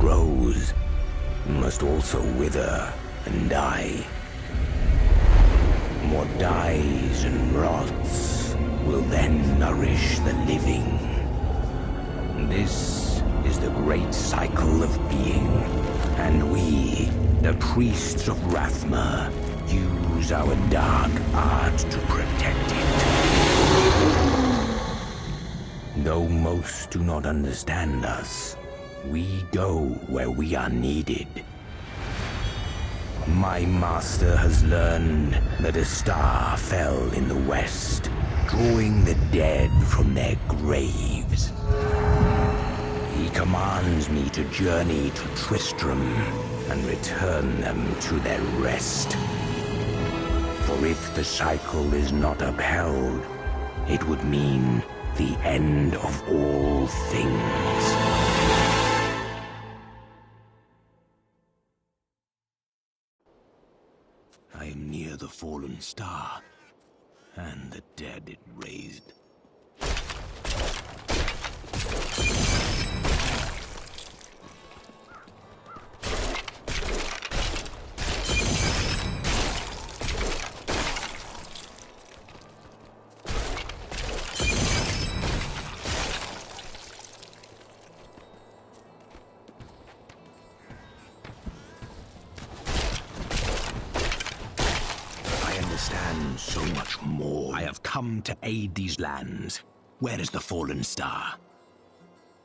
grows must also wither and die. What dies and rots will then nourish the living. This is the great cycle of being, and we, the priests of Rathma, use our dark art to protect it. Though most do not understand us, we go where we are needed. My master has learned that a star fell in the west, drawing the dead from their graves. He commands me to journey to Tristram and return them to their rest. For if the cycle is not upheld, it would mean the end of all things. I am near the fallen star, and the dead it raised. So much more. I have come to aid these lands. Where is the fallen star?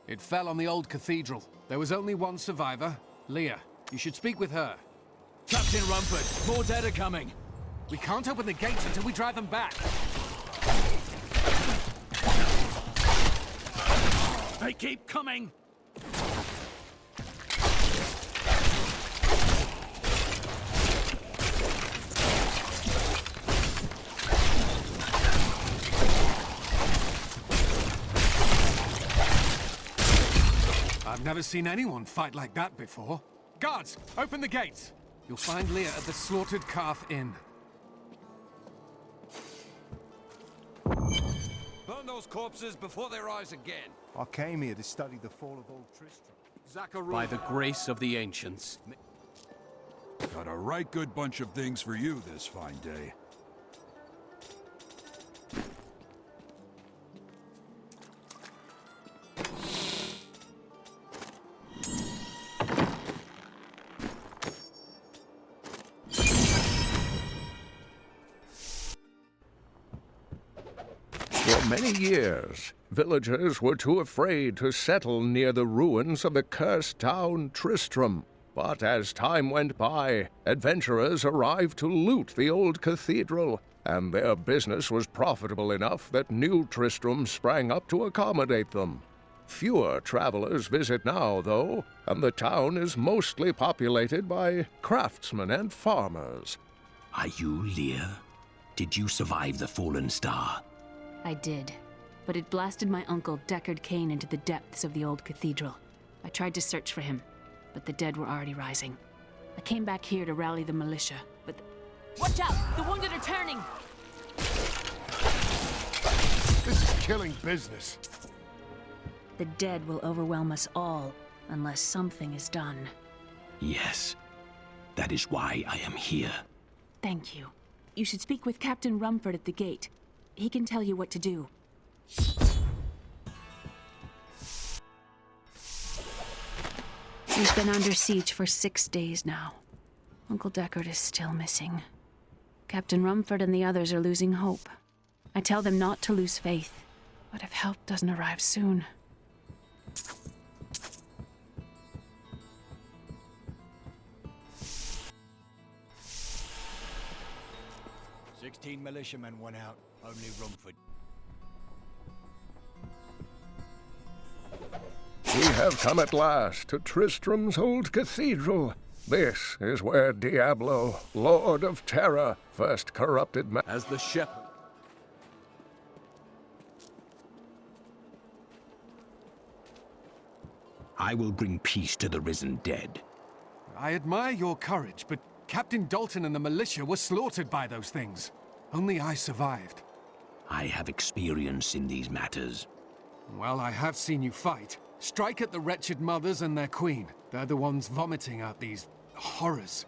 It fell on the old cathedral. There was only one survivor, Leah. You should speak with her. Captain Rumford, more dead are coming. We can't open the gates until we drive them back. They keep coming! I've never seen anyone fight like that before. Guards, open the gates! You'll find Leah at the Slaughtered Calf Inn. Burn those corpses before they rise again. I came here to study the fall of old Tristram. By the grace of the ancients. Got a right good bunch of things for you this fine day. For many years, villagers were too afraid to settle near the ruins of the cursed town Tristram. But as time went by, adventurers arrived to loot the old cathedral, and their business was profitable enough that new Tristram sprang up to accommodate them. Fewer travelers visit now, though, and the town is mostly populated by craftsmen and farmers. Are you Leah? Did you survive the fallen star? I did, but it blasted my uncle Deckard Cain into the depths of the old cathedral. I tried to search for him, but the dead were already rising. I came back here to rally the militia, but Watch out! The wounded are turning! This is killing business. the dead will overwhelm us all unless something is done. Yes, that is why I am here. Thank you. You should speak with Captain Rumford at the gate. He can tell you what to do. We've been under siege for 6 days now. Uncle Deckard is still missing. Captain Rumford and the others are losing hope. I tell them not to lose faith, but if help doesn't arrive soon... 16 militiamen went out, only Rumford. We have come at last to Tristram's old cathedral. This is where Diablo, Lord of Terror, first corrupted man. As the shepherd. I will bring peace to the risen dead. I admire your courage, but Captain Dalton and the militia were slaughtered by those things. Only I survived. I have experience in these matters. Well, I have seen you fight. Strike at the wretched mothers and their queen. They're the ones vomiting out these horrors.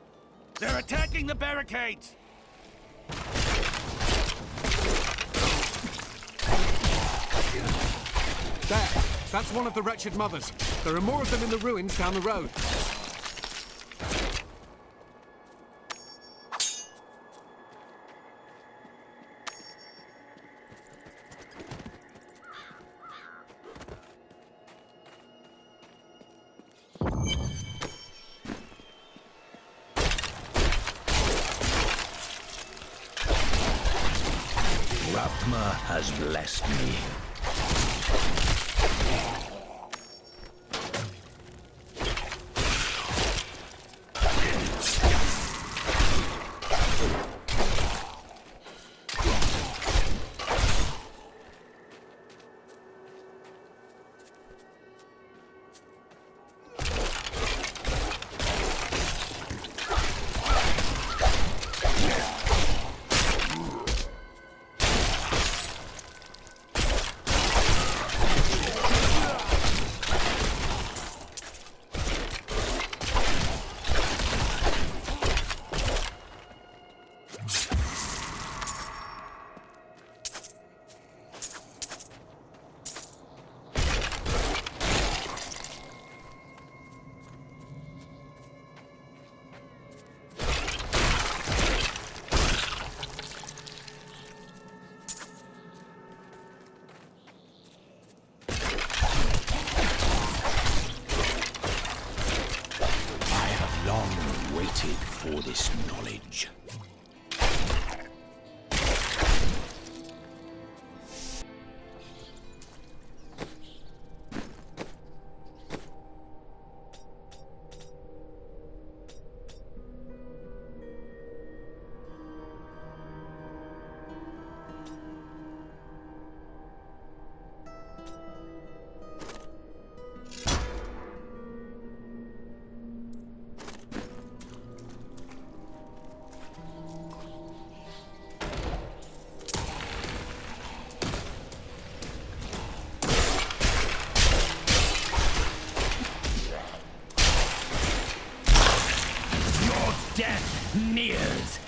They're attacking the barricades! There! That's one of the wretched mothers. There are more of them in the ruins down the road. Rathma has blessed me. For this knowledge. Death nears.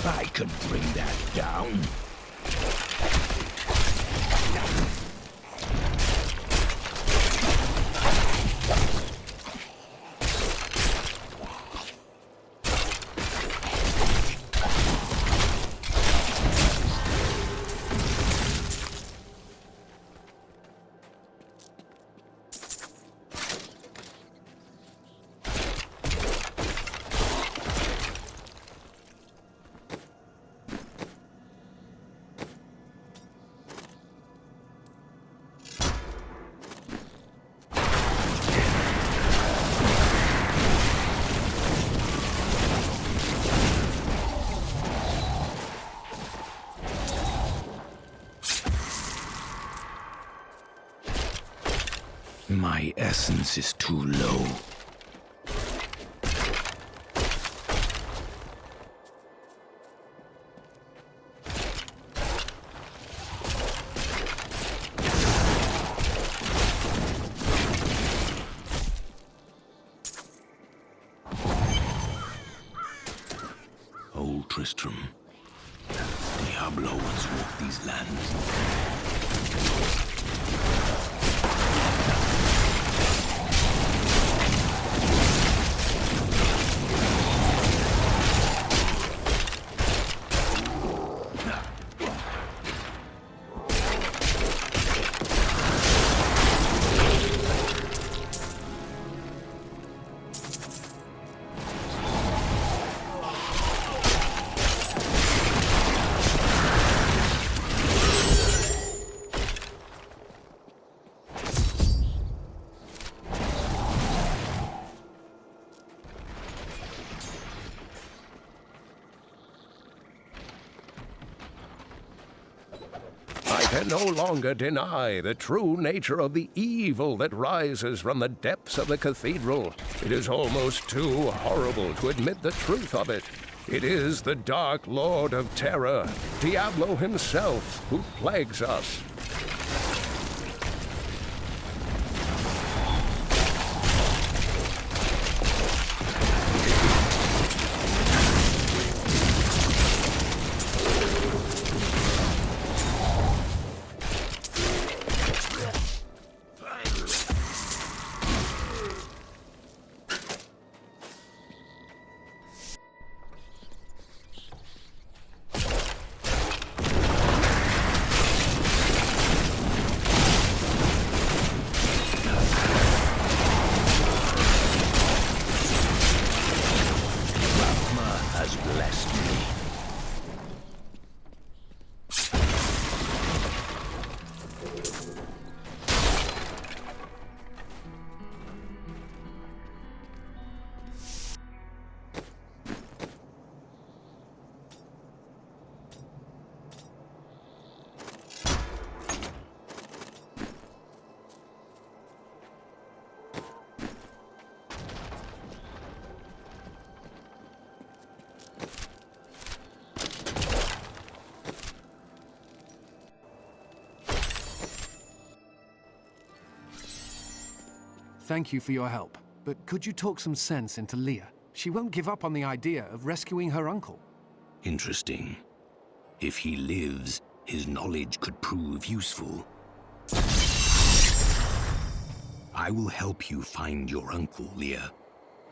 I could bring that down. My essence is too low. Old Tristram. Diablo once walked these lands. can no longer deny the true nature of the evil that rises from the depths of the cathedral. It is almost too horrible to admit the truth of it. It is the Dark Lord of Terror, Diablo himself, who plagues us. Has blessed me. Thank you for your help. But could you talk some sense into Leah? She won't give up on the idea of rescuing her uncle. Interesting. If he lives, his knowledge could prove useful. I will help you find your uncle, Leah.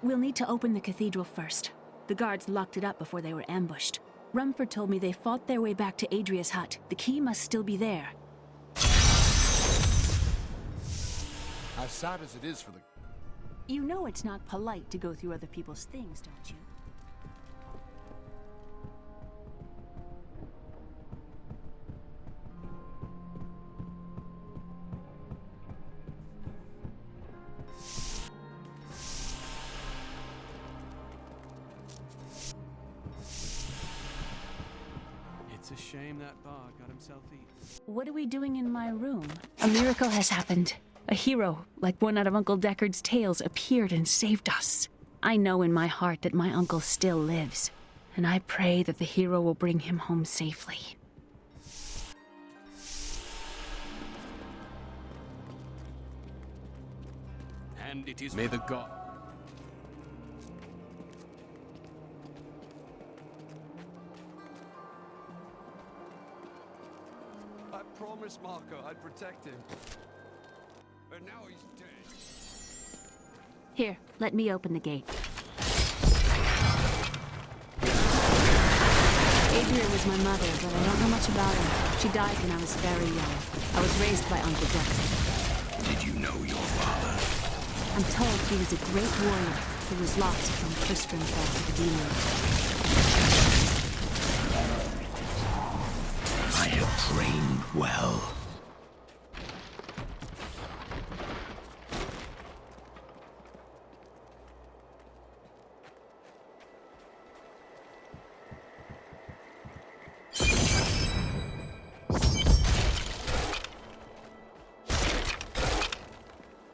We'll need to open the cathedral first. The guards locked it up before they were ambushed. Rumford told me they fought their way back to ADRIA'S hut. The key must still be there. As sad as it is for the... You know it's not polite to go through other people's things, don't you? It's a shame that bard got himself eaten. What are we doing in my room? A miracle has happened. A hero, like one out of Uncle Deckard's tales, appeared and saved us. I know in my heart that my uncle still lives, and I pray that the hero will bring him home safely. And it is... May the god... I promised Marco I'd protect him. But now he's dead. Here, let me open the gate. Adria was my mother, but I don't know much about her. She died when I was very young. I was raised by Uncle Deckard. Did you know your father? I'm told he was a great warrior who was lost when TRISTRAM fell to the demons. I have trained well.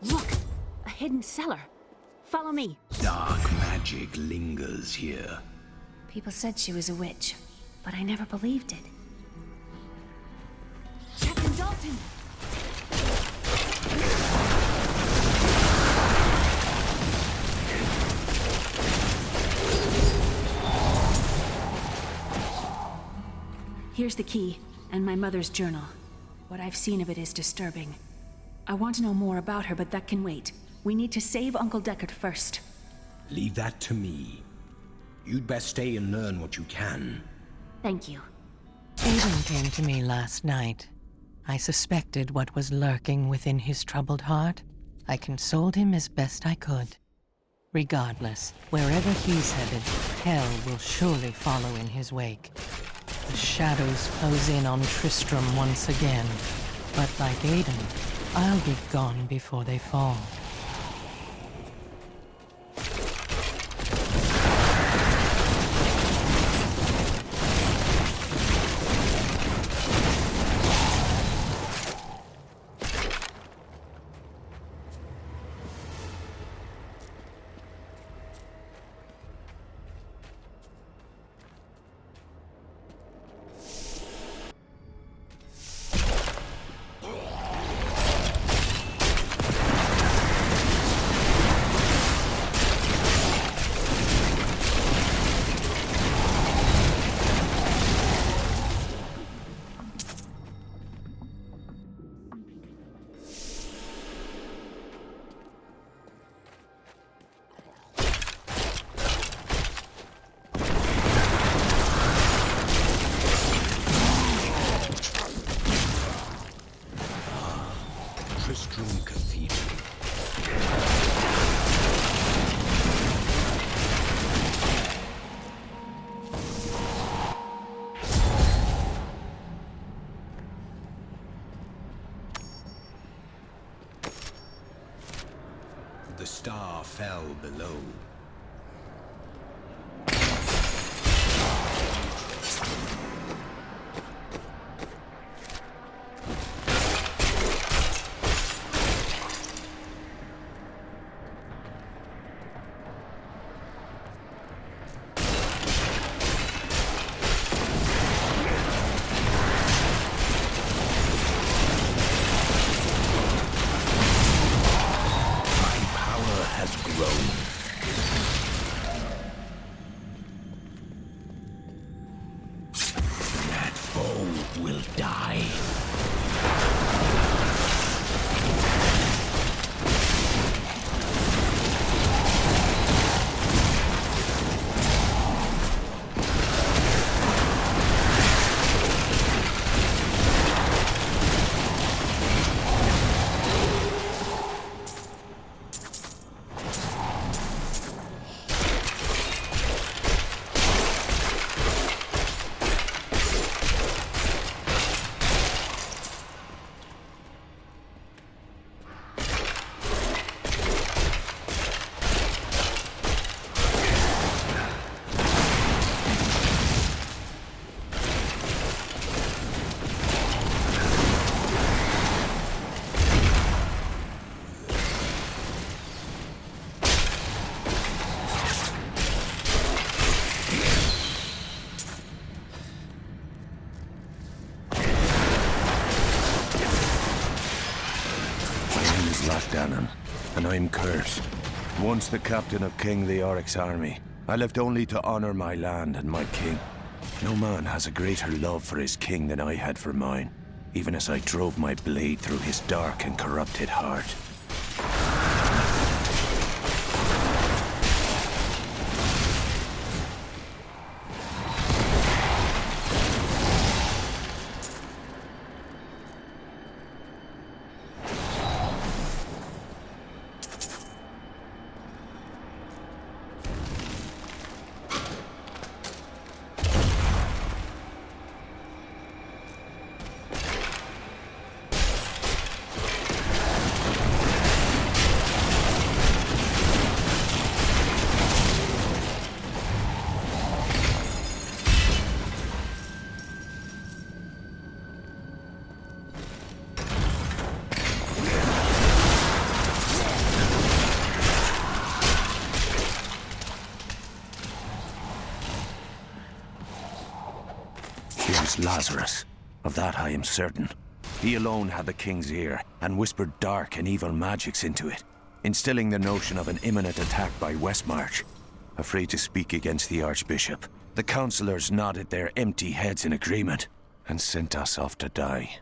Look! A hidden cellar. Follow me. Dark magic lingers here. People said she was a witch, but I never believed it. Captain Dalton! Here's the key, and my mother's journal. What I've seen of it is disturbing. I want to know more about her, but that can wait. We need to save Uncle Deckard first. Leave that to me. You'd best stay and learn what you can. Thank you. Aiden came to me last night. I suspected what was lurking within his troubled heart. I consoled him as best I could. Regardless, wherever he's headed, hell will surely follow in his wake. The shadows close in on Tristram once again, but like Aiden, I'll be gone before they fall. fell below. Will die. And I'm cursed. Once the captain of King Leoric's army, I lived only to honor my land and my king. No man has a greater love for his king than I had for mine, even as I drove my blade through his dark and corrupted heart. Lazarus. Of that I am certain. He alone had the king's ear, and whispered dark and evil magics into it, instilling the notion of an imminent attack by Westmarch. Afraid to speak against the Archbishop, the councillors nodded their empty heads in agreement, and sent us off to die.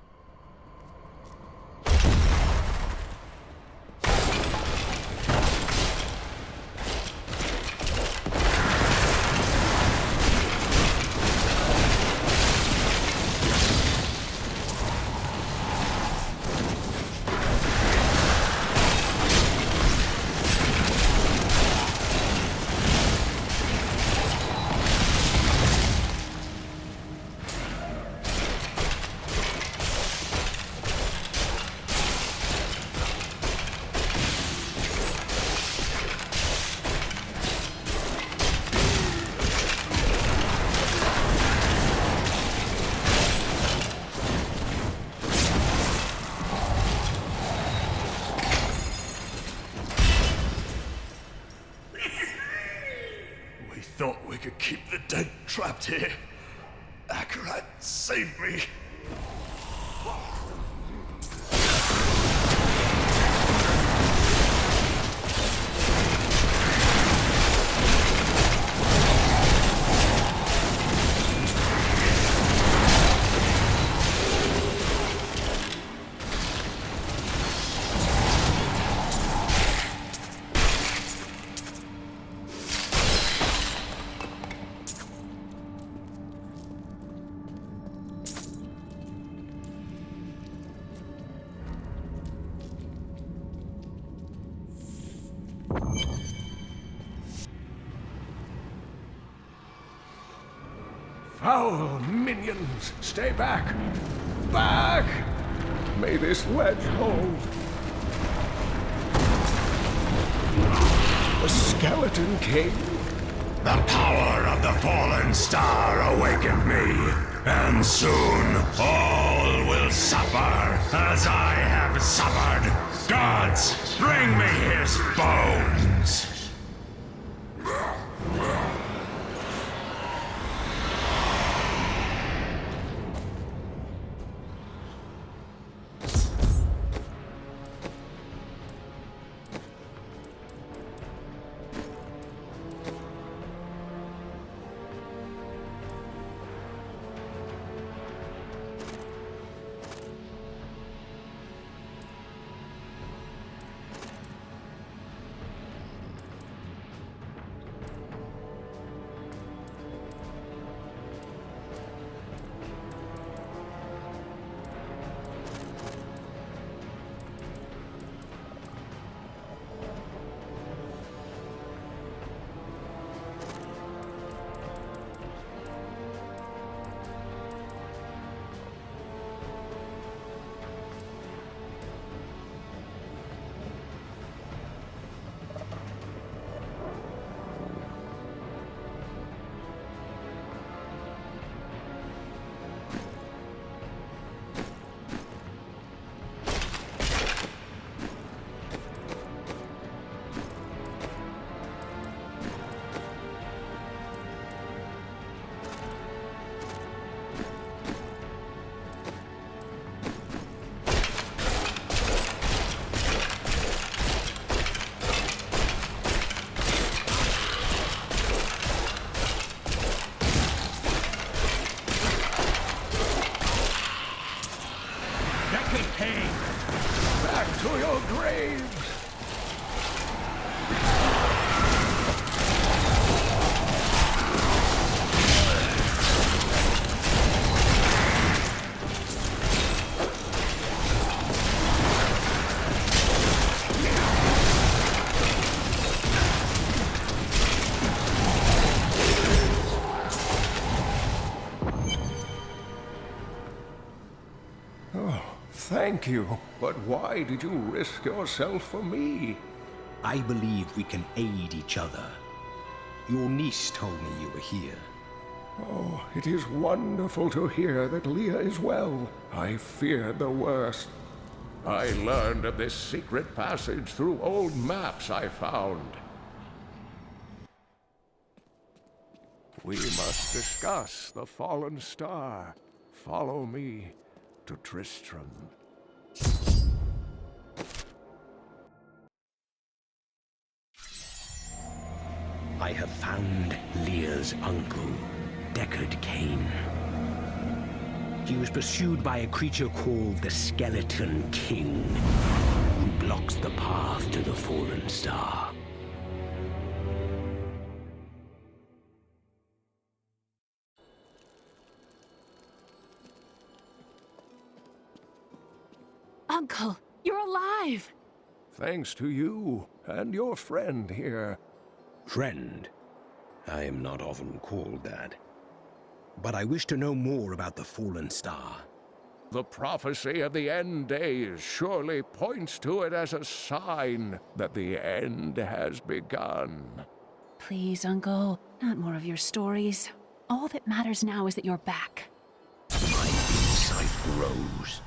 Thought we could keep the dead trapped here. Akarat, save me. Foul minions, stay back! Back! May this wedge hold. The Skeleton King? The power of the fallen star awakened me, and soon all will suffer as I have suffered. Gods, bring me his bones! Back to your graves! Thank you, but why did you risk yourself for me? I believe we can aid each other. Your niece told me you were here. Oh, it is wonderful to hear that Leah is well. I feared the worst. I learned of this secret passage through old maps I found. We must discuss the fallen star. Follow me to Tristram. I have found Leah's uncle, Deckard Cain. He was pursued by a creature called the Skeleton King, who blocks the path to the fallen star. Uncle, you're alive! Thanks to you and your friend here. Friend? I am not often called that. But I wish to know more about the fallen star. The prophecy of the end days surely points to it as a sign that the end has begun. Please, Uncle, not more of your stories. All that matters now is that you're back. My insight grows.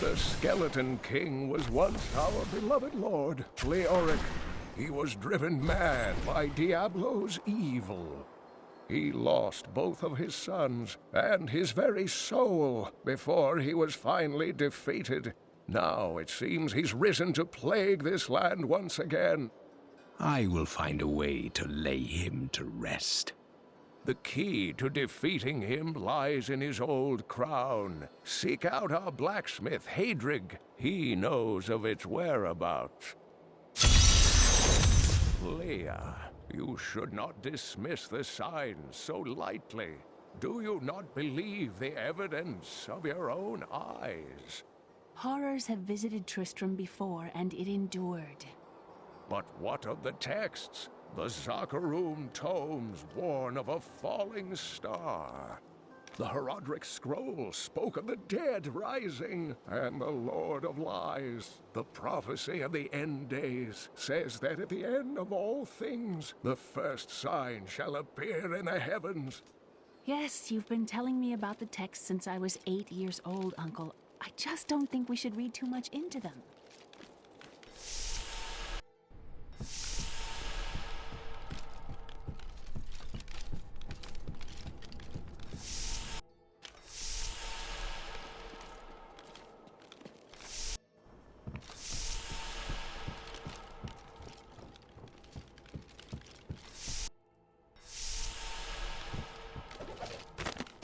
The Skeleton King was once our beloved lord, Leoric. He was driven mad by Diablo's evil. He lost both of his sons and his very soul before he was finally defeated. Now it seems he's risen to plague this land once again. I will find a way to lay him to rest. The key to defeating him lies in his old crown. Seek out our blacksmith, Hadrig. He knows of its whereabouts. Leah, you should not dismiss the signs so lightly. Do you not believe the evidence of your own eyes? Horrors have visited Tristram before, and it endured. But what of the texts? The Zakharum tomes warn of a falling star. The Herodric scroll spoke of the dead rising and the Lord of Lies. The prophecy of the end days says that at the end of all things, the first sign shall appear in the heavens. Yes, you've been telling me about the texts since I was 8 years old, Uncle. I just don't think we should read too much into them.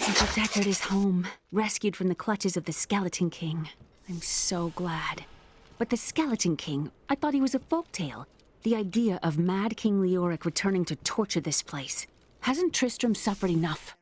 Uncle Deckard is home, rescued from the clutches of the Skeleton King. I'm so glad. But the Skeleton King, I thought he was a folktale. The idea of Mad King Leoric returning to torture this place. Hasn't Tristram suffered enough?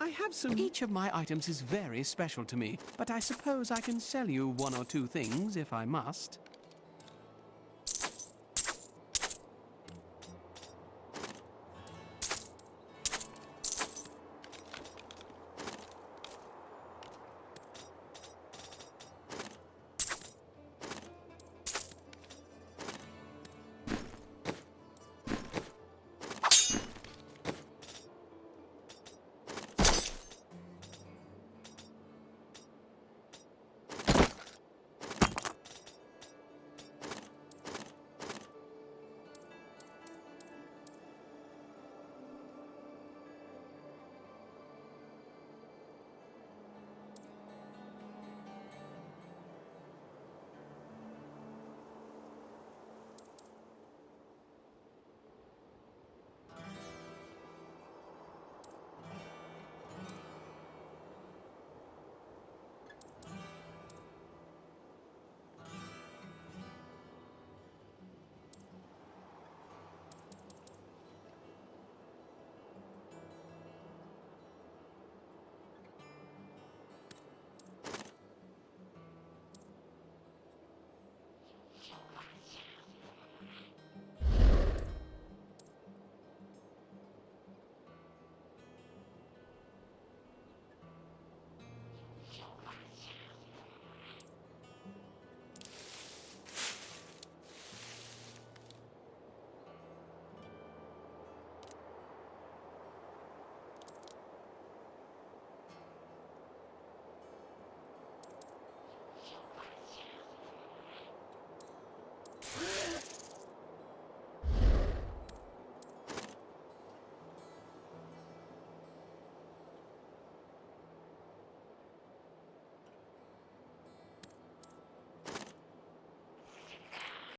I have some... Each of my items is very special to me, but I suppose I can sell you one or two things if I must.